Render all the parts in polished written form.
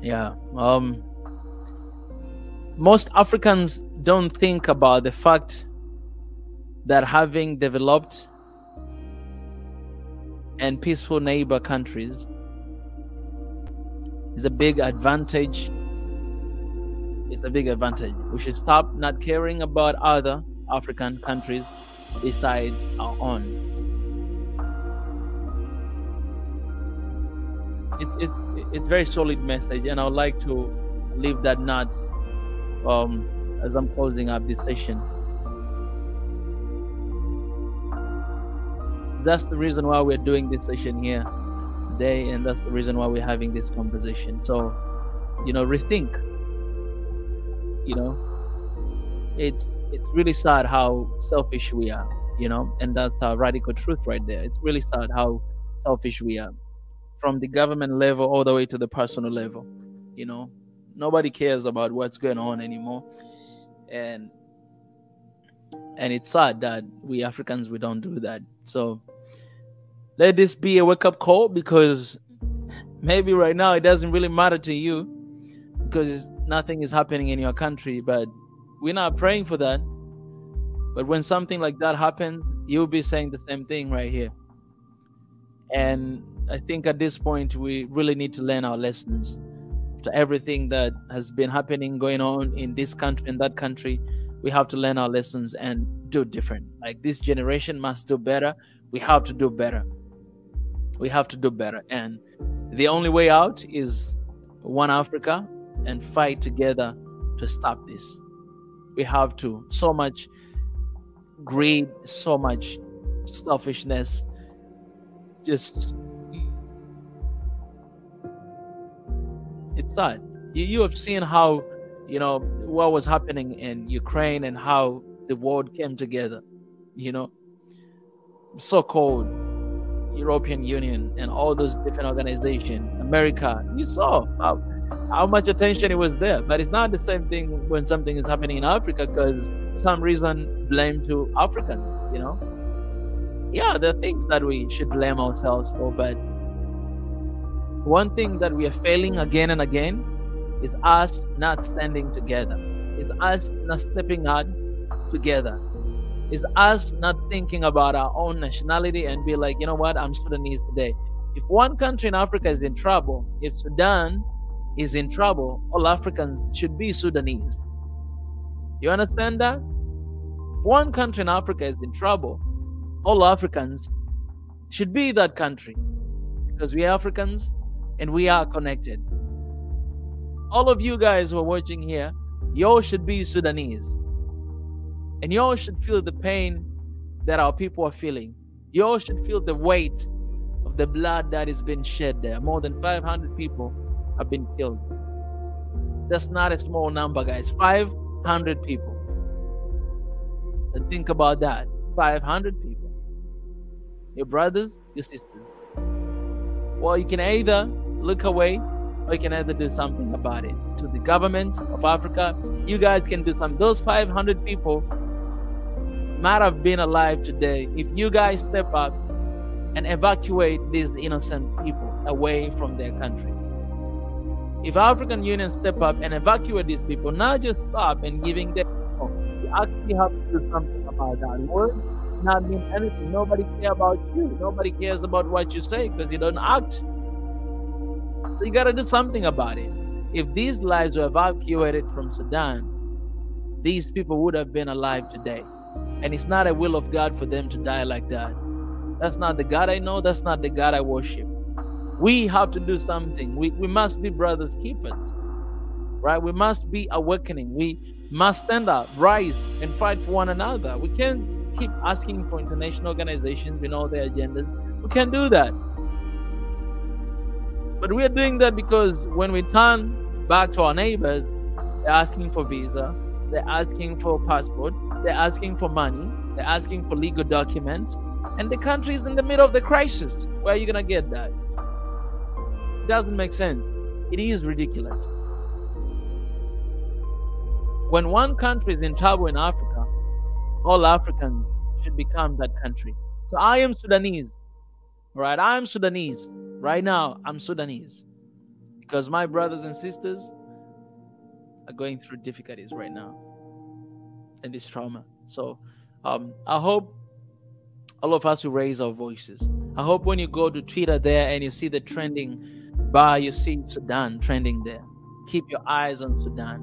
Yeah. Most Africans don't think about the fact that having developed and peaceful neighbor countries is a big advantage. It's a big advantage. We should stop not caring about other African countries besides our own. It's very solid message, and I would like to leave that note as I'm closing up this session. That's the reason why we're doing this session here today, and that's the reason why we're having this conversation. So, rethink. It's really sad how selfish we are, and that's a radical truth right there. It's really sad how selfish we are, from the government level all the way to the personal level. Nobody cares about what's going on anymore, and it's sad that we Africans, we don't do that. So let this be a wake-up call, because maybe right now it doesn't really matter to you because nothing is happening in your country, but we're not praying for that. But when something like that happens, you'll be saying the same thing right here. And I think at this point we really need to learn our lessons. To everything that has been happening, going on in this country and that country, we have to learn our lessons and do different. Like, this generation must do better. We have to do better. We have to do better. And the only way out is one Africa and fight together to stop this. We have to. So much greed, so much selfishness. Just, it's sad. You have seen how, what was happening in Ukraine and how the world came together. So-called European Union and all those different organizations, America, you saw how much attention it was there. But it's not the same thing when something is happening in Africa, because for some reason blame to Africans, Yeah, there are things that we should blame ourselves for, but one thing that we are failing again and again is us not standing together. Is us not stepping out together. Is us not thinking about our own nationality and be like, you know what, I'm Sudanese today. If one country in Africa is in trouble, if Sudan is in trouble, all Africans should be Sudanese. You understand that? If one country in Africa is in trouble, all Africans should be that country, because we are Africans and we are connected. All of you guys who are watching here, y'all should be Sudanese. And y'all should feel the pain that our people are feeling. Y'all should feel the weight of the blood that has been shed there. More than 500 people have been killed. That's not a small number, guys. 500 people. And think about that. 500 people. Your brothers, your sisters. Well, you can either look away or you can either do something about it. To the government of Africa, you guys can do something. Those 500 people might have been alive today if you guys step up and evacuate these innocent people away from their country. If African Union step up and evacuate these people, not just stop and giving them, you actually have to do something about that. Words not mean anything. Nobody cares about you. Nobody cares about what you say because you don't act. So you got to do something about it. If these lives were evacuated from Sudan, these people would have been alive today. And it's not a will of God for them to die like that. That's not the God I know. That's not the God I worship. We have to do something. We must be brothers keepers, right? We must be awakening. We must stand up, rise, and fight for one another. We can't keep asking for international organizations with all their agendas. We can't do that. But we are doing that because when we turn back to our neighbors, they're asking for visa, they're asking for passport, they're asking for money, they're asking for legal documents, and the country is in the middle of the crisis. Where are you going to get that? It doesn't make sense. It is ridiculous. When one country is in trouble in Africa, all Africans should become that country. So I am Sudanese, right? I am Sudanese. Right now, I'm Sudanese. because my brothers and sisters are going through difficulties right now and this trauma. So I hope all of us will raise our voices. I hope when you go to Twitter there and you see the trending bar, you see Sudan trending there. Keep your eyes on Sudan.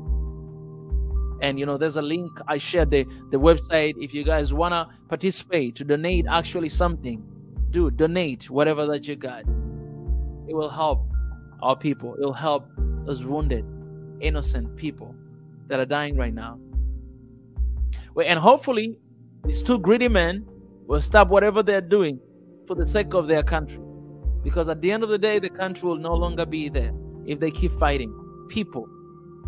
And there's a link. I shared the website. If you guys want to participate, to donate actually something, do donate whatever that you got. It will help our people. It will help those wounded, innocent people that are dying right now. And hopefully these two greedy men will stop whatever they're doing for the sake of their country. Because at the end of the day, the country will no longer be there if they keep fighting people.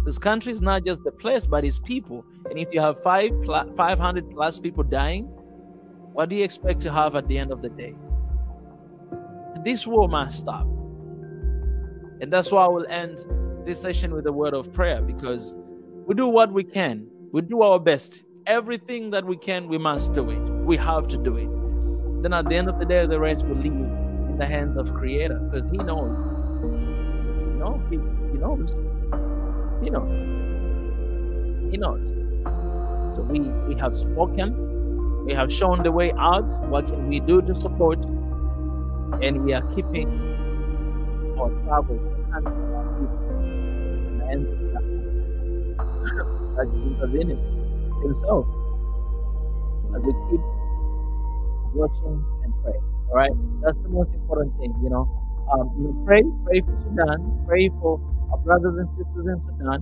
This country is not just the place, but it's people. And if you have 500 plus people dying, what do you expect to have at the end of the day? This war must stop. And that's why I will end this session with a word of prayer, because we do what we can. We do our best. Everything that we can, we must do it. We have to do it. Then at the end of the day, the rest will leave in the hands of Creator, because He knows. He knows. He knows. He knows. So we have spoken. We have shown the way out. What can we do to support? And we are keeping our travels and intervening Himself as we keep watching and pray. All right, that's the most important thing. Pray for Sudan. Pray for our brothers and sisters in Sudan.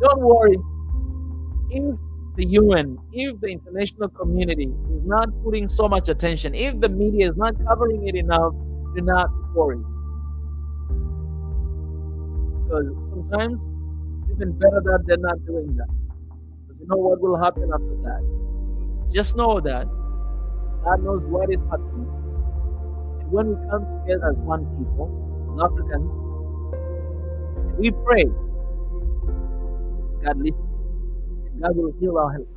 Don't worry if the UN, if the international community is not putting so much attention, if the media is not covering it enough, do not worry. Because sometimes it's even better that they're not doing that. Because you know what will happen after that. Just know that God knows what is happening. And when we come together as one people, as Africans, and we pray, God listens. And God will heal our land.